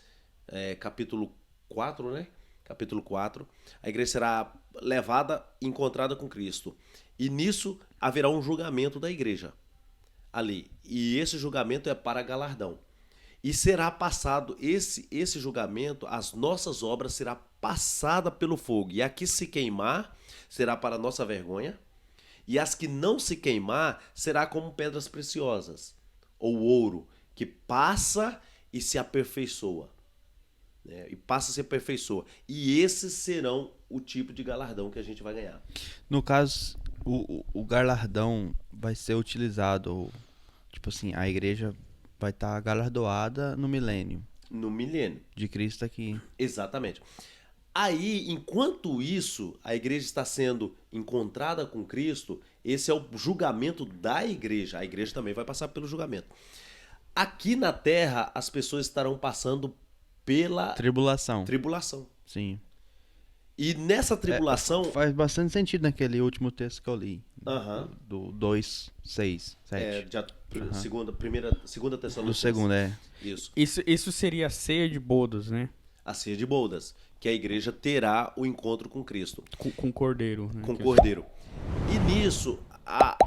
capítulo 4, né? Capítulo 4, a igreja será levada e encontrada com Cristo. E nisso haverá um julgamento da igreja ali. E esse julgamento é para galardão. E será passado esse julgamento, as nossas obras será passada pelo fogo. E a que se queimar será para nossa vergonha. E as que não se queimar será como pedras preciosas, ou ouro, que passa e se aperfeiçoa. E passa e se aperfeiçoa. E esses serão o tipo de galardão que a gente vai ganhar. No caso, o galardão vai ser utilizado Tipo assim, a igreja vai estar galardoada no milênio No milênio. de Cristo aqui. Exatamente. Aí, enquanto isso, a igreja está sendo encontrada com Cristo, esse é o julgamento da igreja. A igreja também vai passar pelo julgamento. Aqui na terra, as pessoas estarão passando pela Tribulação. tribulação. Sim. E nessa tribulação. Faz bastante sentido naquele último texto que eu li. Aham. Do 2, 6, 7. Segunda Do Tessalonicenses. segundo, é. Isso. Isso seria a ceia de bodas, né? A ceia de bodas, que a igreja terá o encontro com Cristo, Com o cordeiro. Né? com o Cordeiro. E nisso,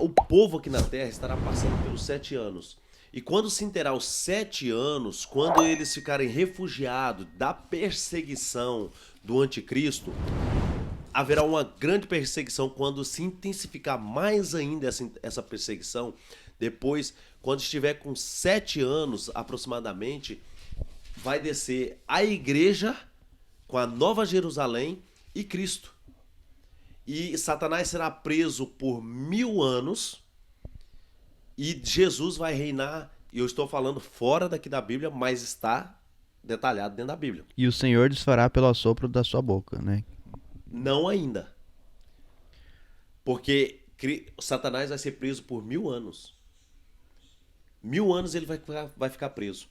o povo aqui na terra estará passando pelos 7 anos. E quando se interar os 7 anos, quando eles ficarem refugiados da perseguição do anticristo, haverá uma grande perseguição quando se intensificar mais ainda essa perseguição. Depois, quando estiver com 7 anos aproximadamente, vai descer a igreja com a Nova Jerusalém e Cristo. E Satanás será preso por 1000 anos e Jesus vai reinar. E eu estou falando fora daqui da Bíblia, mas está detalhado dentro da Bíblia. E o Senhor desfará pelo assopro da sua boca, né? Não ainda. Porque Satanás vai ser preso por 1000 anos. 1000 anos ele vai ficar preso.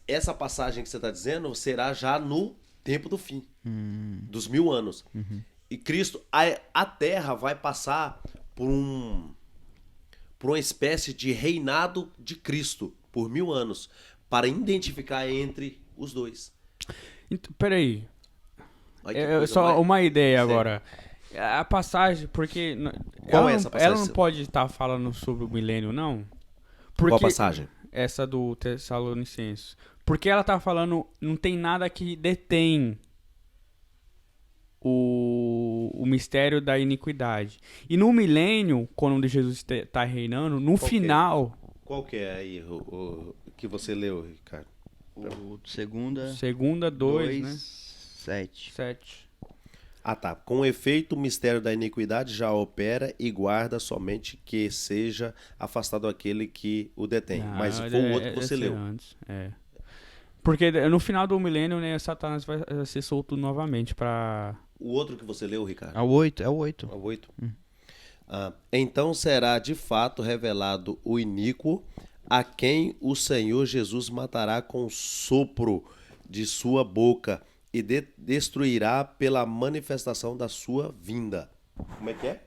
Essa passagem que você está dizendo será já no tempo do fim. Dos 1000 anos. E Cristo, a terra vai passar por uma espécie de reinado de Cristo por 1000 anos. Para identificar entre os dois. Então, peraí. Olha que coisa Só mais- uma ideia Sério. agora. A passagem, porque Qual ela, é não- essa passagem? ela não pode estar falando sobre o milênio, não? Porque Qual passagem? essa do Tessalonicenses. Porque ela tá falando, não tem nada que detém o mistério da iniquidade. E no milênio, quando Jesus está reinando, no Qual que é? final, Qual que é aí o que você leu, Ricardo? O segunda, segunda 2, né? 7. 7. Ah, tá. Com efeito, o mistério da iniquidade já opera e guarda somente que seja afastado aquele que o detém. Mas foi o outro que você leu. Antes, é. Porque no final do milênio, né, Satanás vai ser solto novamente pra... O outro que você leu, Ricardo? É o 8, é o 8. É o 8. Então será de fato revelado o iníquo, a quem o Senhor Jesus matará com o sopro de sua boca e destruirá pela manifestação da sua vinda. Como é que é?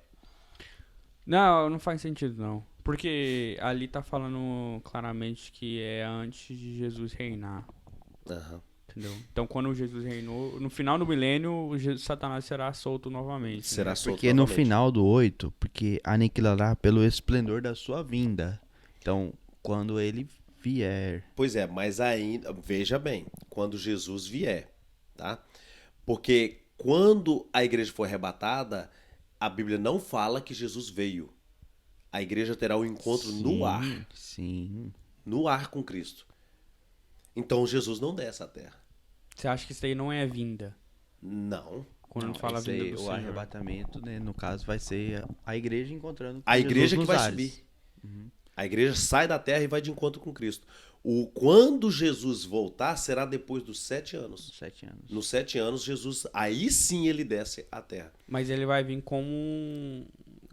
Não, não faz sentido, não. Porque ali tá falando claramente que é antes de Jesus reinar, Aham. entendeu? Então, quando Jesus reinou, no final do milênio, Satanás será solto novamente. Será né? solto Porque no novamente. final do 8, porque aniquilará pelo esplendor da sua vinda. Então, quando ele vier. Pois é, mas ainda, veja bem, quando Jesus vier, tá? Porque quando a igreja for arrebatada, a Bíblia não fala que Jesus veio. A igreja terá um encontro no ar, Sim. no ar com Cristo. Então Jesus não desce à terra. Você acha que isso aí não é vinda? Não. Quando fala Esse vinda aí, do o Senhor. arrebatamento, né, no caso, vai ser a igreja encontrando com A Jesus igreja que nos vai ares. subir. A igreja sai da terra e vai de encontro com Cristo. Quando Jesus voltar, será depois dos 7 anos. 7 anos. Nos 7 anos, Jesus, aí sim ele desce à terra. Mas ele vai vir como um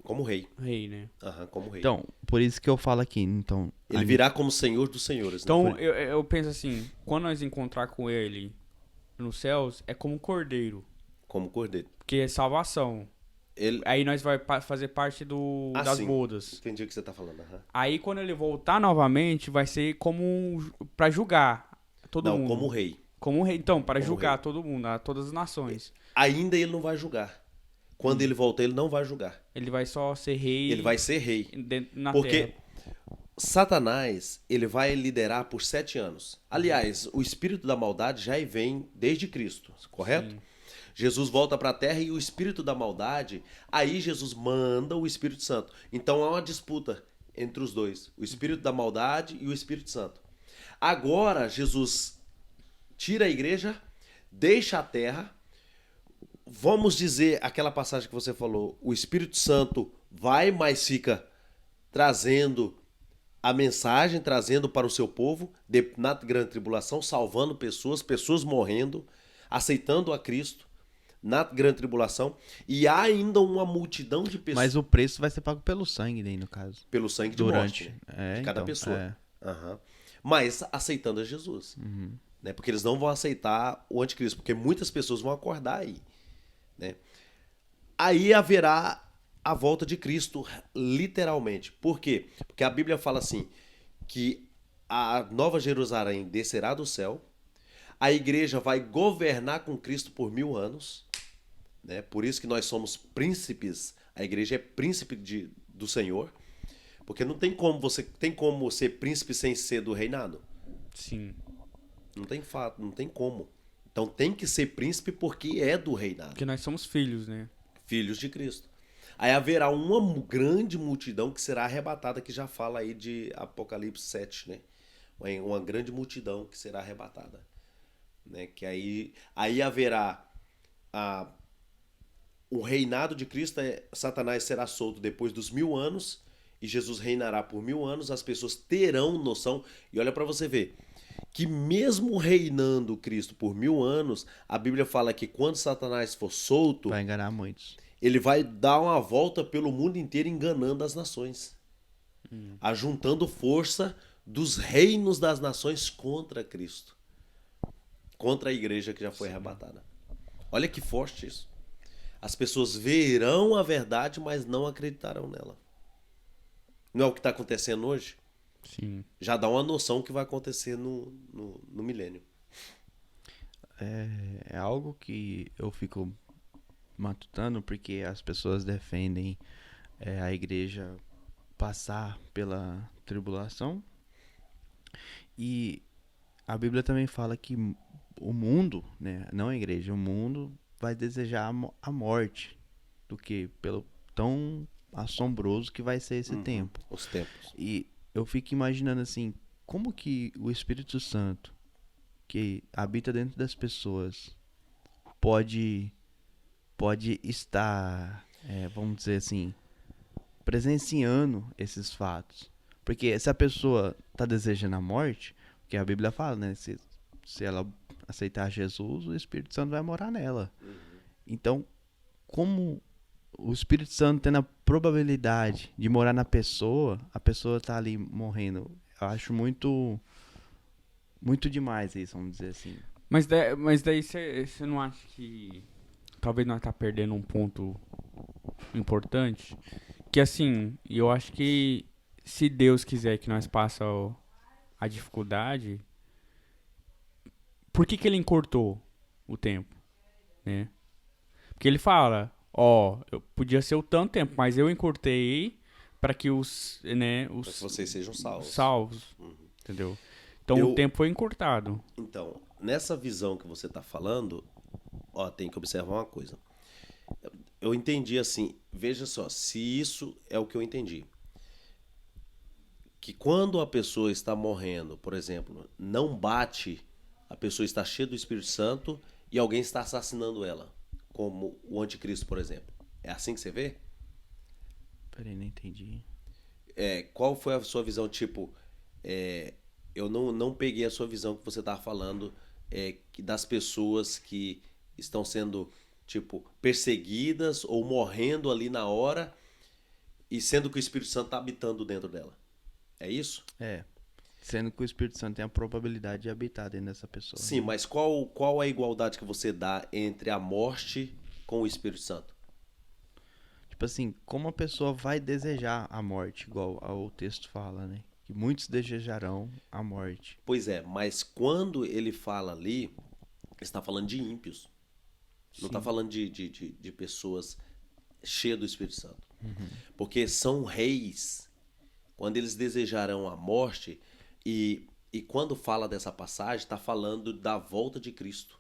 Como rei. rei, né? Aham, como rei. Então, por isso que eu falo aqui, então... Ele virá como Senhor dos Senhores. Então, né? eu penso assim, quando nós encontrar com ele nos céus, é como cordeiro. Como cordeiro. Porque é salvação. Ele... Aí nós vai fazer parte das sim. bodas. Entendi o que você está falando. aham. Aí quando ele voltar novamente, vai ser como pra julgar todo Não, mundo. como rei. Como rei. Então, para Como julgar rei. todo mundo, todas as nações. Ainda ele não vai julgar. Quando ele voltar, ele não vai julgar. Ele vai só ser rei Ele vai ser rei. na Porque terra. Satanás, ele vai liderar por 7 anos. Aliás, o espírito da maldade já vem desde Cristo, correto? Sim. Jesus volta para a terra e o espírito da maldade, aí Jesus manda o Espírito Santo. Então há uma disputa entre os dois, o espírito da maldade e o Espírito Santo. Agora Jesus tira a igreja, deixa a terra. Vamos dizer aquela passagem que você falou, o Espírito Santo vai, mas fica trazendo a mensagem, trazendo para o seu povo, na grande tribulação, salvando pessoas, pessoas morrendo, aceitando a Cristo na grande tribulação, e há ainda uma multidão de pessoas. Mas o preço vai ser pago pelo sangue daí, no caso. Pelo sangue de Durante. morte, né? De cada Então, pessoa. Aham. Mas aceitando a Jesus. Né? Porque eles não vão aceitar o anticristo, porque muitas pessoas vão acordar aí. Né? Aí haverá a volta de Cristo, literalmente. Por quê? Porque a Bíblia fala assim, que a Nova Jerusalém descerá do céu, a igreja vai governar com Cristo por 1000 anos, né? Por isso que nós somos príncipes, a igreja é príncipe do Senhor, porque não tem como ser príncipe sem ser do reinado. Sim. Não tem fato, não tem como. Então tem que ser príncipe porque é do reinado. Porque nós somos filhos, né? Filhos de Cristo. Aí haverá uma grande multidão que será arrebatada, que já fala aí de Apocalipse 7, né? Uma grande multidão que será arrebatada. Né? Que aí haverá o reinado de Cristo, Satanás será solto depois dos 1000 anos, e Jesus reinará por 1000 anos, as pessoas terão noção, e olha para você ver, que mesmo reinando Cristo por 1000 anos, a Bíblia fala que quando Satanás for solto, vai enganar muitos. ele vai dar uma volta pelo mundo inteiro enganando as nações. Ajuntando força dos reinos das nações contra Cristo. Contra a igreja que já foi arrebatada. Olha que forte isso. As pessoas verão a verdade, mas não acreditarão nela. Não é o que está acontecendo hoje? Sim. Já dá uma noção do que vai acontecer no milênio. É algo que eu fico matutando, porque as pessoas defendem a igreja passar pela tribulação, e a Bíblia também fala que o mundo, né, não a igreja, o mundo vai desejar a morte, do que pelo tão assombroso que vai ser esse tempo. Os tempos. E eu fico imaginando assim, como que o Espírito Santo, que habita dentro das pessoas, pode estar, vamos dizer assim, presenciando esses fatos. Porque se a pessoa está desejando a morte, porque a Bíblia fala, né? Se ela aceitar Jesus, o Espírito Santo vai morar nela. Então, como o Espírito Santo tendo a probabilidade de morar na pessoa, a pessoa tá ali morrendo. Eu acho muito demais isso, vamos dizer assim. Mas daí você não acha que talvez nós tá perdendo um ponto importante? Que assim, eu acho que se Deus quiser que nós passemos a dificuldade, por que ele encurtou o tempo, né? Porque ele fala, eu podia ser o tanto tempo, mas eu encurtei para que Para que vocês sejam salvos. salvos, entendeu? Então o tempo foi encurtado. Então, nessa visão que você está falando, tem que observar uma coisa. Eu entendi assim, veja só, se isso é o que eu entendi. Que quando a pessoa está morrendo, por exemplo, não bate, a pessoa está cheia do Espírito Santo e alguém está assassinando ela, como o anticristo, por exemplo. É assim que você vê? Peraí, não entendi. Qual foi a sua visão? Tipo, eu não peguei a sua visão que você estava falando das pessoas que estão sendo, tipo, perseguidas ou morrendo ali na hora, e sendo que o Espírito Santo está habitando dentro dela. É isso? Sendo que o Espírito Santo tem a probabilidade de habitar dentro dessa pessoa. Sim, mas qual a igualdade que você dá entre a morte com o Espírito Santo? Tipo assim, como a pessoa vai desejar a morte, igual o texto fala, né? Que muitos desejarão a morte. Pois é, mas quando ele fala ali, ele está falando de ímpios. Não está falando de pessoas cheias do Espírito Santo. Porque são reis. Quando eles desejarão a morte, e quando fala dessa passagem, está falando da volta de Cristo.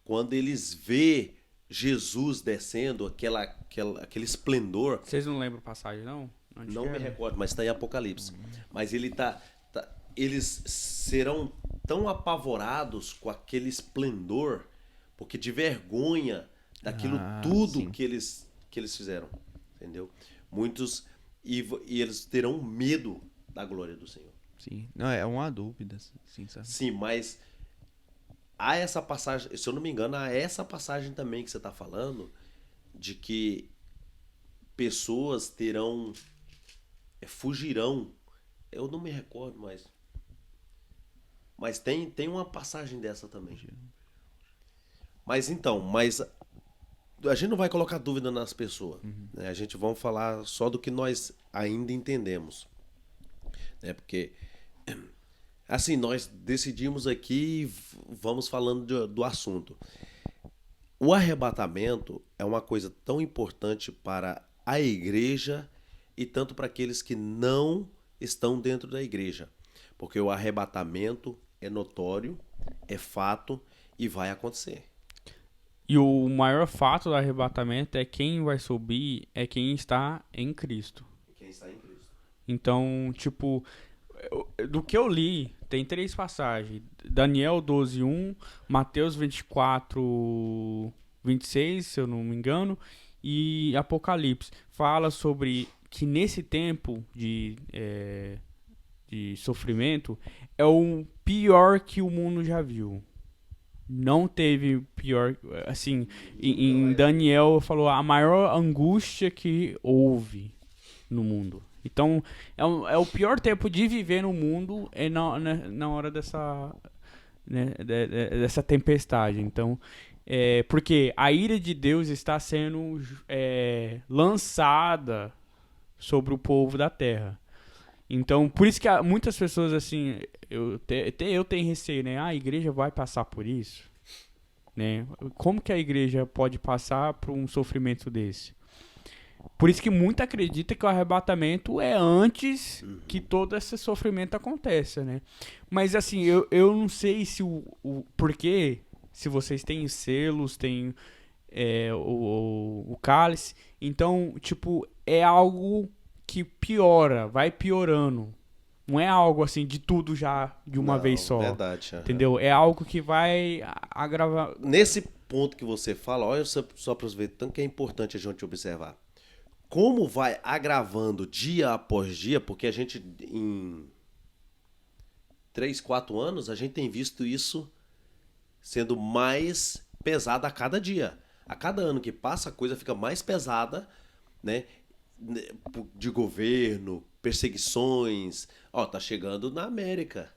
Quando eles vê Jesus descendo, aquele esplendor. Vocês não lembram a passagem, não? Não me recordo, mas está em Apocalipse. Mas eles serão tão apavorados com aquele esplendor, porque de vergonha daquilo tudo sim. que eles fizeram. Entendeu? Muitos e eles terão medo da glória do Senhor. Sim. Não, é uma dúvida, sim, sabe? Sim, mas há essa passagem, se eu não me engano, há essa passagem também que você está falando, de que pessoas fugirão. Eu não me recordo mais. Mas tem uma passagem dessa também. Mas a gente não vai colocar dúvida nas pessoas. Né? A gente vai falar só do que nós ainda entendemos. Né? Porque, assim, nós decidimos aqui e vamos falando do assunto. O arrebatamento é uma coisa tão importante para a igreja e tanto para aqueles que não estão dentro da igreja. Porque o arrebatamento é notório, é fato e vai acontecer. E o maior fato do arrebatamento é quem vai subir é quem está em Cristo. Quem está em Cristo. Então, tipo, do que eu li, tem 3 passagens. Daniel 12:1, Mateus 24:26, se eu não me engano, e Apocalipse. Fala sobre que nesse tempo de sofrimento é o pior que o mundo já viu. Não teve pior, assim, em Daniel falou a maior angústia que houve no mundo. Então, é o pior tempo de viver no mundo é na hora dessa, né, dessa tempestade. Então, porque a ira de Deus está sendo lançada sobre o povo da terra. Então, por isso que muitas pessoas, assim, até eu tenho receio, né? A igreja vai passar por isso? Né? Como que a igreja pode passar por um sofrimento desse? Por isso que muito acredita que o arrebatamento é antes que todo esse sofrimento aconteça, né? Mas, assim, eu não sei se o porquê, se vocês têm selos, têm o cálice. Então, tipo, é algo que piora, vai piorando. Não é algo assim de tudo já de uma vez só. Verdade. Entendeu? É algo que vai agravar. Nesse ponto que você fala, olha só para você ver, tanto que é importante a gente observar. Como vai agravando dia após dia, porque a gente em 3, 4 anos, a gente tem visto isso sendo mais pesada a cada dia. A cada ano que passa, a coisa fica mais pesada, né? De governo, perseguições. Ó, tá chegando na América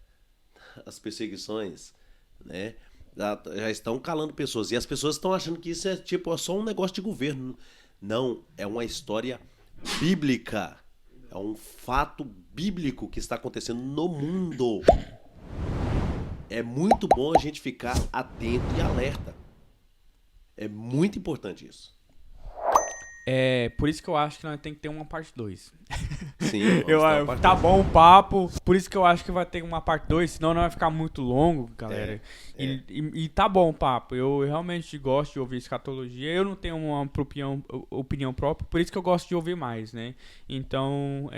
as perseguições, né? Já estão calando pessoas. E as pessoas estão achando que isso é tipo só um negócio de governo. Não, é uma história bíblica. É um fato bíblico que está acontecendo no mundo. É muito bom a gente ficar atento e alerta. É muito importante isso. Por isso que eu acho que nós tem que ter uma parte 2. Sim, vamos ter uma parte tá 2. bom o papo, por isso que eu acho que vai ter uma parte 2, senão não vai ficar muito longo, galera. E tá bom o papo, eu realmente gosto de ouvir escatologia, eu não tenho uma opinião própria, por isso que eu gosto de ouvir mais, né? Então,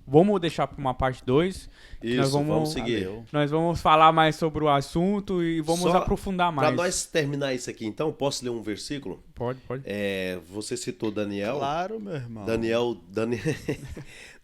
vamos deixar para uma parte 2. Isso, vamos seguir. Nós vamos falar mais sobre o assunto e vamos aprofundar mais. Para nós terminar isso aqui, então, posso ler um versículo? Pode. Você citou Daniel. Claro, meu irmão.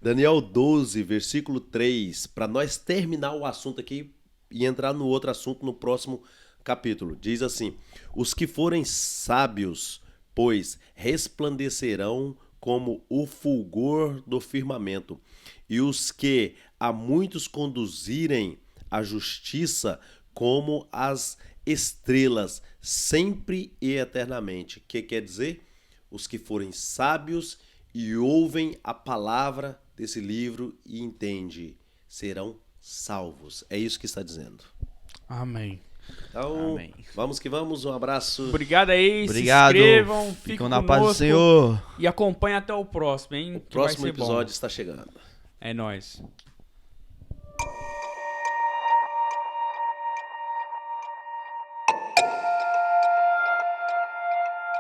Daniel 12, versículo 3. Para nós terminar o assunto aqui e entrar no outro assunto no próximo capítulo. Diz assim: os que forem sábios, pois resplandecerão como o fulgor do firmamento, e os que a muitos conduzirem à justiça como as estrelas, sempre e eternamente. O que quer dizer? Os que forem sábios e ouvem a palavra desse livro e entendem, serão salvos. É isso que está dizendo. Amém. Então, Amém. Vamos que vamos. Um abraço. Obrigado aí. Obrigado. Se inscrevam, fiquem Ficam na conosco, paz do Senhor. e acompanhem até o próximo, hein? O que vai próximo ser bom. episódio está chegando. É nóis.